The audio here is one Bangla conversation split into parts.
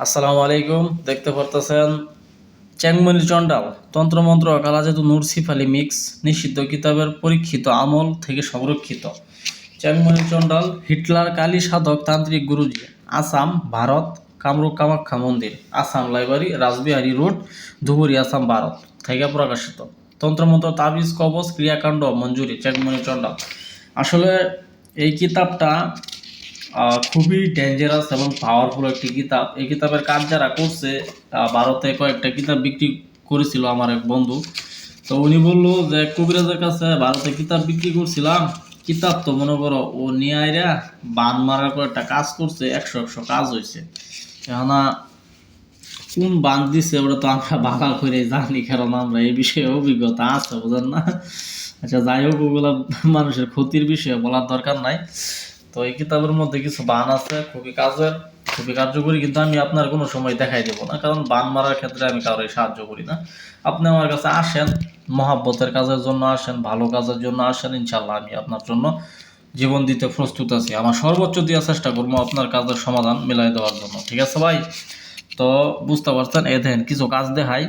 আসসালামু আলাইকুম। দেখতে পারতেছেন চ্যাংমনি চন্ডাল তন্ত্রমন্ত্র কালাজাদু নুরসিফ আলী মিক্স নিষিদ্ধ কিতাবের পরীক্ষিত আমল থেকে সংরক্ষিত। চ্যাংমনি চন্ডাল হিটলার কালী সাধক তান্ত্রিক গুরুজি, আসাম ভারত, কামরূপ কামাখ্যা মন্দির, আসাম লাইব্রেরি, রাসবিহারী রোড, ধুবুরি, আসাম ভারত থেকে প্রকাশিত। তন্ত্রমন্ত্র তাবিজ কবচ ক্রিয়াকাণ্ড মঞ্জুরি চ্যাংমনি চন্ডাল। আসলে এই কিতাবটা খুবই ডেঞ্জারাস এবং পাওয়ারফুল একটি কিতাব। এই কিতাবের কাজ যারা করছে, ভারতে কয়েকটা কিতাব বিক্রি করেছিল আমার এক বন্ধু। তো উনি বললো যে কবিরাজের কাছে ভারতে কিতাব বিক্রি করছিলাম, কিতাব তো মনে করো ও নিয়ে আইরা বান মারার পর একটা কাজ করছে, একশো একশো কাজ হয়েছে। এখন কোন বান দিছে ওটা তো আমরা ভালো করে জানি, কারণ আমরা এই বিষয়ে অভিজ্ঞতা আছে, বুঝেন না। আচ্ছা, যাই হোক, ওগুলা মানুষের ক্ষতির বিষয়ে বলার দরকার নাই। তো এই কিতাবের মধ্যে কিছু বান আছে খুবই কাজের, খুবই কার্যকরী, কিন্তু আমি আপনার কোনো সময় দেখাই দেবো না, কারণ বান মারার ক্ষেত্রে আমি কারোর সাহায্য করি না। আপনি আমার কাছে আসেন, মহাব্বতের কাজের জন্য আসেন, ভালো কাজের জন্য আসেন, ইনশাল্লাহ আমি আপনার জন্য জীবন দিতে প্রস্তুত আছি। আমার সর্বোচ্চ দেওয়ার চেষ্টা করবো আপনার কাজের সমাধান মিলাই দেওয়ার জন্য, ঠিক আছে ভাই? তো বুঝতে পারছেন, এ দেন কিছু কাজ দেখাই।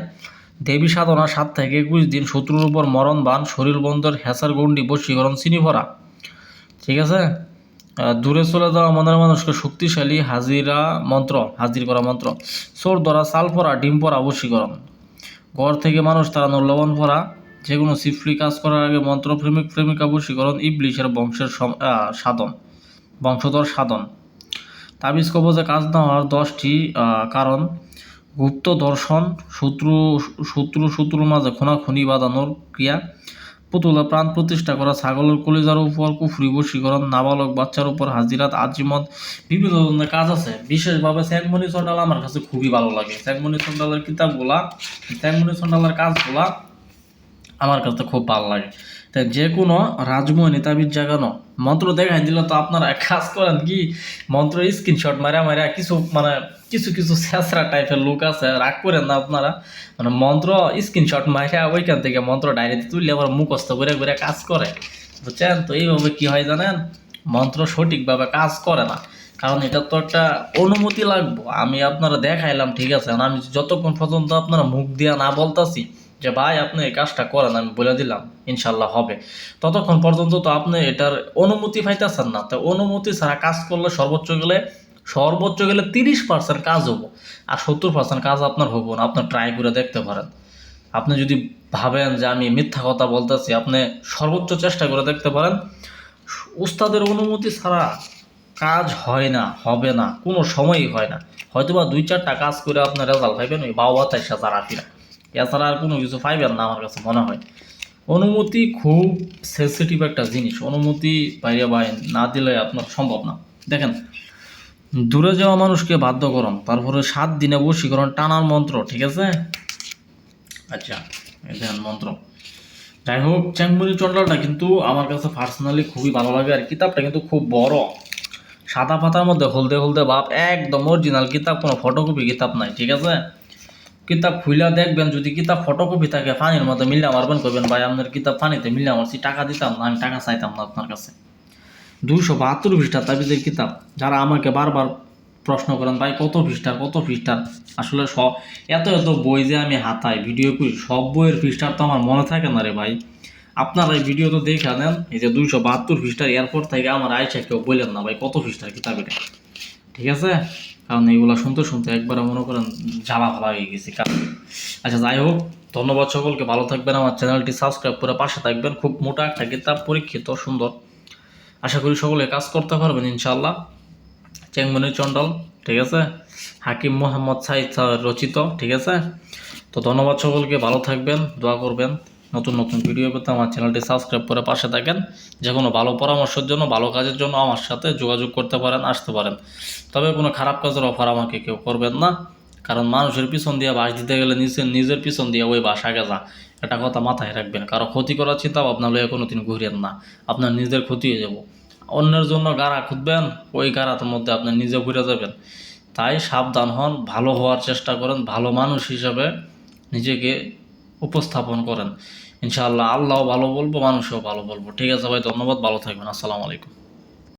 দেবী সাধনা 7 থেকে 21 দিন, শত্রুর উপর মরণ বান, শরীর বন্ধের হেসার গন্ডি, বশীকরণ চিনি ভরা, ঠিক আছে? দূরে চলে যাওয়া মনের মানুষকে শক্তিশালী হাজির করা মন্ত্র, চোর ধরা, চাল পরা, ডিম পরা, বশীকরণ, ঘর থেকে মানুষ তাড়ানোর লবণ পরা, যে কোনো সিফরি কাজ করার আগে মন্ত্র, প্রেমিক প্রেমিকা বশীকরণ, ইবলিশের বংশধর সাধন, তাবিজ কবজে কাজ না হওয়ার 10টি কারণ, গুপ্ত দর্শন, শত্রুর মাঝে খুনাখুনি বাঁধানোর ক্রিয়া, পুতুলের প্রাণ প্রতিষ্ঠা করা, ছাগলের কলিজার উপর কুফরি বশীকরণ, নাবালক বাচ্চার উপর হাজিরাত আজিমত, বিভিন্ন ধরনের কাজ আছে। বিশেষভাবে চ্যাংমনি চন্ডাল আমার কাছে খুবই ভালো লাগে। চ্যাংমনি চন্ডালের কিতাবগুলা, চ্যাংমনি চন্ডালের কাজগুলা আমার কাছে খুব ভালো লাগে। তাই যে কোনো রাজমোহিনী তাবিজ জাগানো, মন্ত্র দেখাই দিলে তো আপনারা এক কাজ করেন কি, মন্ত্র স্ক্রিনশট মারা কিছু কিছু ছেঁচড়া টাইপের লোক আছে, রাগ করেন না আপনারা। মন্ত্র স্ক্রিনশট মারা ওইখান থেকে মন্ত্র ডায়েরিতে তুললে আবার মুখস্থ করে করে কাজ করে, বুঝছেন? তো এইভাবে কি হয় জানেন, মন্ত্র সঠিকভাবে কাজ করে না, কারণ এটা তো একটা অনুমতি লাগবো। আমি আপনারা দেখাইলাম, ঠিক আছে, আমি যতক্ষণ পর্যন্ত আপনারা মুখ দিয়া না বলতাছি যে ভাই আপনি এই কাজটা করেন, আমি বলে দিলাম ইনশাল্লাহ হবে, ততক্ষণ পর্যন্ত তো আপনি এটার অনুমতি পাইতেছেন না। তো অনুমতি ছাড়া কাজ করলে সর্বোচ্চ গেলে 30% কাজ হবো, আর 70% কাজ আপনার হবো না। আপনি ট্রাই করে দেখতে পারেন। আপনি যদি ভাবেন যে আমি মিথ্যা কথা বলতেছি, আপনি সর্বোচ্চ চেষ্টা করে দেখতে পারেন। উস্তাদের অনুমতি ছাড়া কাজ হয় না, হবে না, কোনো সময়ই হয় না। হয়তো বা 2-4টা কাজ করে আপনার রেজাল্ট পাইবেন ওই 22-23 হাজার আপিরা, এছাড়া আর কোনো কিছু পাইবেন না আমার কাছে মনে হয়। অনুমতি খুব সেন্সিটিভ একটা জিনিস, অনুমতি বাইরে না দিলে আপনার সম্ভব না। দেখেন, দূরে যাওয়া মানুষকে বাধ্য করুন, তারপরে 7 দিনে বশীকরণ টানার মন্ত্র, ঠিক আছে? আচ্ছা, এই দেখেন মন্ত্র। যাই হোক, চ্যাংমনি চন্ডালটা কিন্তু আমার কাছে পার্সোনালি খুবই ভালো লাগে, আর কিতাবটা কিন্তু খুব বড়, সাদা পাতার মধ্যে হলদে হলদে ভাব, একদম অরিজিনাল কিতাব, কোনো ফটোকপি কিতাব নাই, ঠিক আছে? কিতাব খুইলা দেখবেন, যদি কিতাব ফটোকপি থাকে পানির মধ্যে মিল্লা মারবেন, করবেন ভাই আপনার কিতাব পানিতে মিল্লা মারছি, টাকা দিতাম না, আমি টাকা চাইতাম না আপনার কাছে। 272 পৃষ্ঠা তাবিজের কিতাব। যারা আমাকে বারবার প্রশ্ন করেন ভাই কত পৃষ্ঠার, আসলে এত এত বই যে আমি হাতায় ভিডিও করি, সব বইয়ের পৃষ্ঠার তো আমার মনে থাকে না রে ভাই। আপনারা এই ভিডিও তো দেখে নেন, এই যে 272 পৃষ্ঠার, এয়ারপোর্ট থেকে আমার আয়সা কেউ বললেন না ভাই কত পৃষ্ঠার কিতাব এটা, ঠিক আছে? কারণ এইগুলো শুনতে শুনতে একবারে মনে করেন জ্বালা ভালা হয়ে গেছি কারণ। আচ্ছা, যাই হোক, ধন্যবাদ সকলকে, ভালো থাকবেন, আমার চ্যানেলটি সাবস্ক্রাইব করে পাশে থাকবেন। খুব মোটা একটা কিতাব, পরীক্ষিত, সুন্দর, আশা করি সকলে কাজ করতে পারবেন ইনশাল্লাহ। চ্যাংমনি চন্ডাল, ঠিক আছে, হাকিম মোহাম্মদ সাইদ রচিত, ঠিক আছে? তো ধন্যবাদ সকলকে, ভালো থাকবেন, দোয়া করবেন। নতুন নতুন ভিডিও পেতে আমার চ্যানেলটি সাবস্ক্রাইব করে পাশে থাকেন। যে কোনো ভালো পরামর্শের জন্য, ভালো কাজের জন্য আমার সাথে যোগাযোগ করতে পারেন, আসতে পারেন। তবে কোনো খারাপ কাজের অফার আমাকে কেউ করবেন না, কারণ মানুষের পিছন দিয়ে বাস দিতে গেলে নিজের পিছন দিয়ে ওই বাস আগে যা, এটা কথা মাথায় রাখবেন। কারো ক্ষতি করার চিন্তা ভাবনা লইয়া কোনো দিন ঘুরেন না, আপনার নিজের ক্ষতি হয়ে যাব। অন্যের জন্য গাড়া খুঁজবেন, ওই গাড়ার মধ্যে আপনি নিজে ঘুরে যাবেন। তাই সাবধান হন, ভালো হওয়ার চেষ্টা করেন, ভালো মানুষ হিসাবে নিজেকে উপস্থাপন করেন। ইনশাআল্লাহ আল্লাহও ভালো বলবো, মানুষও ভালো বলবো, ঠিক আছে ভাই? ধন্যবাদ, ভালো থাকবেন, আসসালামু আলাইকুম।